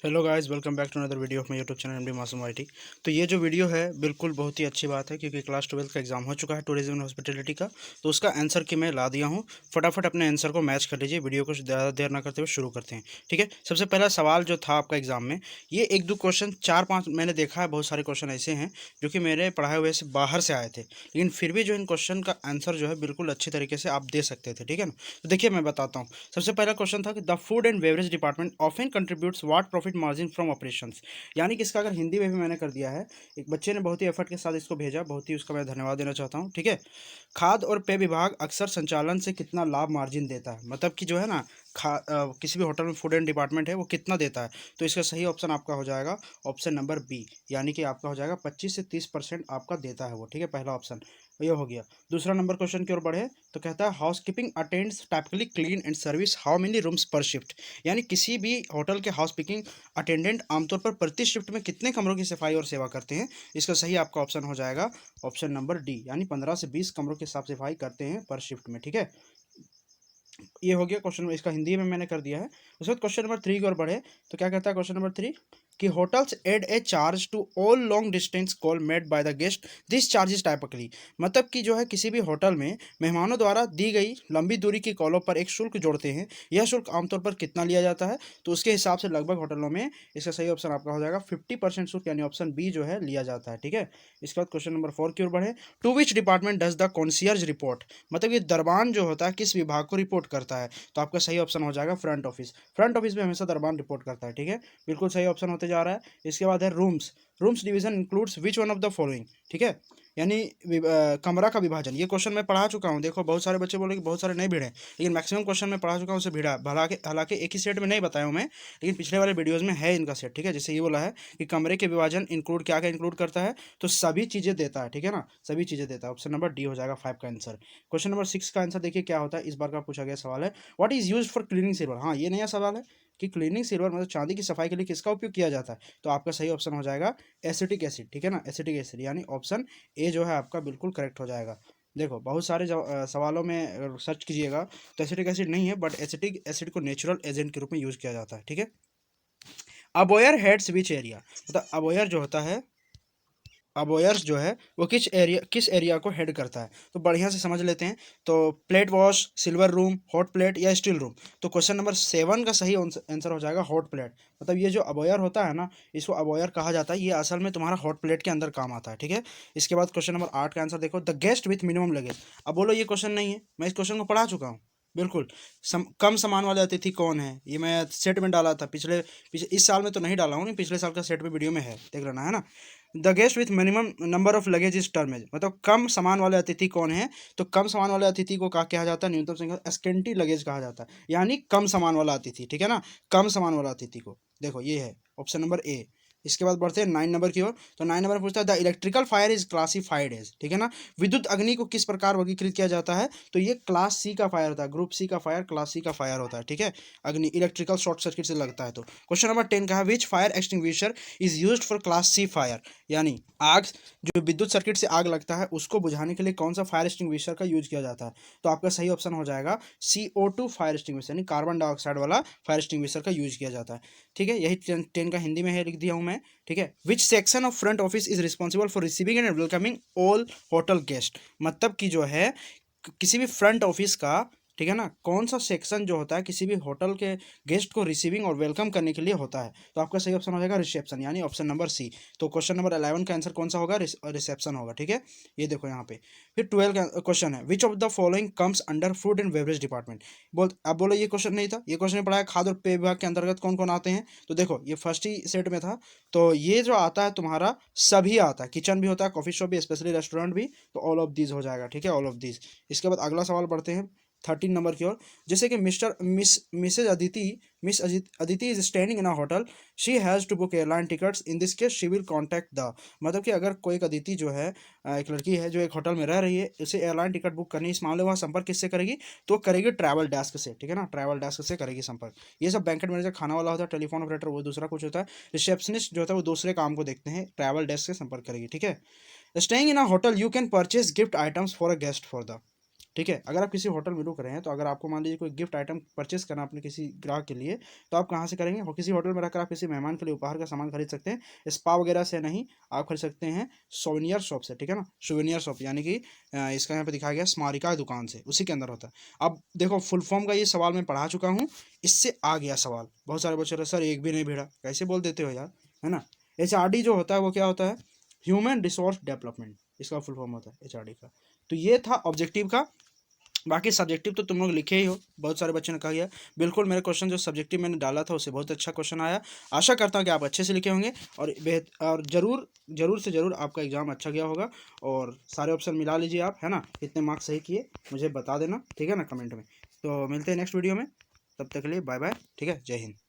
Hello guys, welcome back to another video of my YouTube channel MD Masoom IT. तो ये जो video है बिल्कुल बहुत ही अच्छी बात है क्योंकि क्लास 12 का एग्जाम हो चुका है टूरिज्म एंड हॉस्पिटैलिटी का। तो उसका आंसर की मैं ला दिया हूँ। फटाफट अपने आंसर को मैच कर लीजिए। वीडियो को ज़्यादा देर ना करते हुए शुरू करते हैं। ठीक है, सबसे पहला सवाल जो था आपका एग्जाम में, ये एक दो क्वेश्चन चार पाँच मैंने देखा है, बहुत सारे क्वेश्चन ऐसे हैं जो कि मेरे पढ़ाए हुए से बाहर से आए थे, लेकिन फिर भी जो इन क्वेश्चन का आंसर जो है बिल्कुल अच्छी तरीके से आप दे सकते थे। ठीक है ना, तो देखिए मैं बताता हूँ। सबसे पहला क्वेश्चन था कि the food and beverage department often contributes what profit margin from operations. यानी कि इसका अगर हिंदी में भी मैंने कर दिया है, एक बच्चे ने बहुत ही एफर्ट के साथ इसको भेजा, बहुत ही उसका मैं धन्यवाद देना चाहता हूँ। ठीक है, खाद्य और पेय विभाग अक्सर संचालन से कितना लाभ मार्जिन देता है, मतलब कि जो है ना किसी भी होटल में फूड एंड डिपार्टमेंट है वो कितना देता है। तो इसका सही ऑप्शन आपका हो जाएगा ऑप्शन नंबर बी, यानी कि आपका हो जाएगा 25 से 30% आपका देता है वो। ठीक है, पहला ऑप्शन ये हो गया। दूसरा नंबर क्वेश्चन की ओर बढ़े तो कहता है house keeping attends typically clean and service how many rooms पर शिफ्ट। यानी किसी भी होटल के हाउस कीपिंग अटेंडेंट आमतौर पर प्रति शिफ्ट में कितने कमरों की सफाई और सेवा करते हैं। इसका सही आपका ऑप्शन हो जाएगा ऑप्शन नंबर डी, यानी 15 से 20 कमरों की साफ सफाई करते हैं पर शिफ्ट में। ठीक है, ये हो गया क्वेश्चन, इसका हिंदी में मैंने कर दिया है। उसके बाद क्वेश्चन नंबर 3 की ओर बढ़े तो क्या कहता है क्वेश्चन नंबर 3 कि hotels add a charge to all long distance call made by the guest, this charge is typically. मतलब कि जो है किसी भी होटल में मेहमानों द्वारा दी गई लंबी दूरी की कॉलों पर एक शुल्क जोड़ते हैं, यह शुल्क आमतौर पर कितना लिया जाता है। तो उसके हिसाब से लगभग होटलों में इसका सही ऑप्शन आपका हो जाएगा 50% शुल्क, यानी ऑप्शन बी जो है लिया जाता है। ठीक है, इसके बाद क्वेश्चन नंबर 4 की ओर बढ़े। To which department does the concierge report, मतलब ये दरबान जो होता है किस विभाग को रिपोर्ट करता है। तो आपका सही ऑप्शन हो जाएगा फ्रंट ऑफिस। फ्रंट ऑफिस में हमेशा दरबान रिपोर्ट करता है। ठीक है, बिल्कुल सही ऑप्शन होते जा रहा है। इसके बाद है rooms. Rooms division includes which one of the following. ठीक है, यानी कमरा का विभाजन, ये क्वेश्चन मैं पढ़ा चुका हूँ। देखो बहुत सारे बच्चे बोले कि बहुत सारे नहीं भिड़े, लेकिन मैक्सिमम क्वेश्चन मैं पढ़ा चुका हूँ, उसे भिड़ा। हालांकि हालांकि एक ही सेट में नहीं बताया हूँ मैं, लेकिन पिछले वाले वीडियोज में है इनका सेट। ठीक है, जैसे ये बोला है कि कमरे के विभाजन इंक्लूड क्या क्या इंक्लूड करता है, तो सभी चीज़ें देता है। ठीक है ना, सभी चीज़ें देता है। ऑप्शन नंबर डी हो जाएगा 5 का आंसर। क्वेश्चन नंबर 6 का आंसर देखिए क्या होता है, इस बार का पूछा गया सवाल है। What is used for cleaning silver. हाँ, ये नया सवाल है कि क्लीनिंग सिल्वर मतलब चांदी की सफाई के लिए किसका उपयोग किया जाता है। तो आपका सही ऑप्शन हो जाएगा एसिटिक एसिड। ठीक है ना, एसिटिक एसिड, यानी ऑप्शन ए जो है आपका बिल्कुल करेक्ट हो जाएगा। देखो बहुत सारे सवालों में अगर सर्च कीजिएगा तो एसिटिक एसिड नहीं है, बट एसिटिक एसिड को नेचुरल एजेंट के रूप में यूज किया जाता है। ठीक है, अबोयर हेड्स विच एरिया, मतलब अबोयर जो होता है, अबोयर्स जो है वो किस एरिया को हेड करता है। तो बढ़िया से समझ लेते हैं। तो plate wash, silver room, hot plate या स्टील रूम। तो क्वेश्चन नंबर 7 का सही आंसर हो जाएगा हॉट प्लेट। मतलब ये जो अबोयर होता है ना, इसको अबोयर कहा जाता है, ये असल में तुम्हारा हॉट प्लेट के अंदर काम आता है। ठीक है, इसके बाद क्वेश्चन नंबर 8 का आंसर देखो, the guest with minimum luggage. अब बोलो ये क्वेश्चन नहीं है, मैं इस क्वेश्चन को पढ़ा चुका हूँ बिल्कुल। कम सामान वाले अतिथि कौन है, ये मैं सेट में डाला था पिछले पिछले इस साल में तो नहीं डाला हूँ, नहीं पिछले साल का सेट में वीडियो में है, देख लेना है ना। The guest with minimum number of luggage is टर्मेज, मतलब कम सामान वाले अतिथि कौन है। तो कम सामान वाले अतिथि को कहा जाता है न्यूनतम संख्या स्केंटी लगेज कहा जाता है, यानी कम सामान वाला अतिथि। ठीक है ना, कम सामान वाला अतिथि को देखो ये है ऑप्शन नंबर ए। इसके बाद बढ़ते हैं 9 नंबर की ओर। तो 9 नंबर पूछता है the electrical fire is classified as. ठीक है ना, विद्युत अग्नि को किस प्रकार वर्गीकृत किया जाता है। तो ये क्लास सी का फायर होता है, ग्रुप सी का फायर क्लास सी का फायर होता है। ठीक है, अग्नि इलेक्ट्रिकल शॉर्ट सर्किट से लगता है। तो क्वेश्चन नंबर 10 का है which fire extinguisher is used for class C fire, यानी आग जो विद्युत सर्किट से आग लगता है उसको बुझाने के लिए कौन सा फायर एक्सटिंग्विशर का यूज किया जाता है। तो आपका सही ऑप्शन हो जाएगा CO2 फायर एक्सटिंग्विशर, यानी कार्बन डाइऑक्साइड वाला फायर एक्सटिंग्विशर का यूज किया जाता है। ठीक है, यही 10 का हिंदी में है, लिख दिया हूँ मैं। ठीक है, which section of front office is responsible for receiving end welcoming all hotel guest, मतलब कि जो है किसी भी फ्रंट ऑफिस का, ठीक है ना, कौन सा सेक्शन जो होता है किसी भी होटल के गेस्ट को रिसीविंग और वेलकम करने के लिए होता है। तो आपका सही ऑप्शन हो जाएगा रिसेप्शन, यानी ऑप्शन नंबर सी। तो क्वेश्चन नंबर 11 का आंसर कौन सा होगा, रिसेप्शन होगा। ठीक है, ये देखो यहाँ पे। फिर 12 का क्वेश्चन है which of the following comes under food and beverage department. अब बोलो ये क्वेश्चन नहीं था, ये क्वेश्चन पढ़ा है खाद्य और पेय विभाग के अंतर्गत कौन कौन आते हैं। तो देखो ये फर्स्ट ही सेट में था। तो ये जो आता है तुम्हारा सभी आता है, किचन भी होता है, कॉफी शॉप भी, स्पेशली रेस्टोरेंट भी। तो ऑल ऑफ दीज हो जाएगा। ठीक है, ऑल ऑफ दीज। इसके बाद अगला सवाल बढ़ते हैं 13 नंबर की ओर। जैसे कि Mrs Aditi, Aditi is staying in a hotel, she has to book airline tickets, in this case she will contact the, मतलब कि अगर कोई एक अदिति जो है एक लड़की है जो एक होटल में रह रही है, उसे एयरलाइन टिकट बुक करनी, इस मामले में वह संपर्क किससे करेगी। तो करेगी ट्रैवल डेस्क से। ठीक है ना, ट्रैवल डेस्क से करेगी संपर्क। ये सब बैंकेट मैनेजर खाना वाला होता है, टेलीफोन ऑपरेटर वो दूसरा कुछ होता है, रिसेप्शनिस्ट जो होता है वो दूसरे काम को देखते हैं, ट्रैवल डेस्क से संपर्क करेगी। ठीक है, staying in a hotel you can purchase gift items for a guest for the, ठीक है। अगर आप किसी होटल में रुक रहे हैं तो अगर आपको मान लीजिए कोई गिफ्ट आइटम परचेस करना अपने किसी ग्राहक के लिए, तो आप कहाँ से करेंगे? और किसी होटल में रहकर आप किसी मेहमान के लिए उपहार का सामान खरीद सकते हैं। स्पा वगैरह से नहीं, आप खरीद सकते हैं सोवेनियर शॉप से, ठीक है ना। सोवेनियर शॉप यानी कि इसका यहाँ पे दिखाया गया स्मारिका दुकान से, उसी के अंदर होता है। अब देखो फुल फॉर्म का ये सवाल मैं पढ़ा चुका हूँ, इससे आ गया सवाल। बहुत सारे बच्चे रहे सर एक भी नहीं भिड़ा, कैसे बोल देते हो यार, है ना। HRD जो होता है वो क्या होता है? ह्यूमन रिसोर्स डेवलपमेंट, इसका फुल फॉर्म होता है HRD का। तो ये था ऑब्जेक्टिव का। बाकी सब्जेक्टिव तो तुम लोग लिखे ही हो, बहुत सारे बच्चों ने कहा गया। बिल्कुल मेरे क्वेश्चन जो सब्जेक्टिव मैंने डाला था उससे बहुत अच्छा क्वेश्चन आया। आशा करता हूँ कि आप अच्छे से लिखे होंगे और और ज़रूर से ज़रूर आपका एग्ज़ाम अच्छा गया होगा। और सारे ऑप्शन मिला लीजिए आप, है ना। कितने मार्क्स सही किए मुझे बता देना, ठीक है ना, कमेंट में। तो मिलते हैं नेक्स्ट वीडियो में, तब तक के लिए बाय बाय, ठीक है। जय हिंद।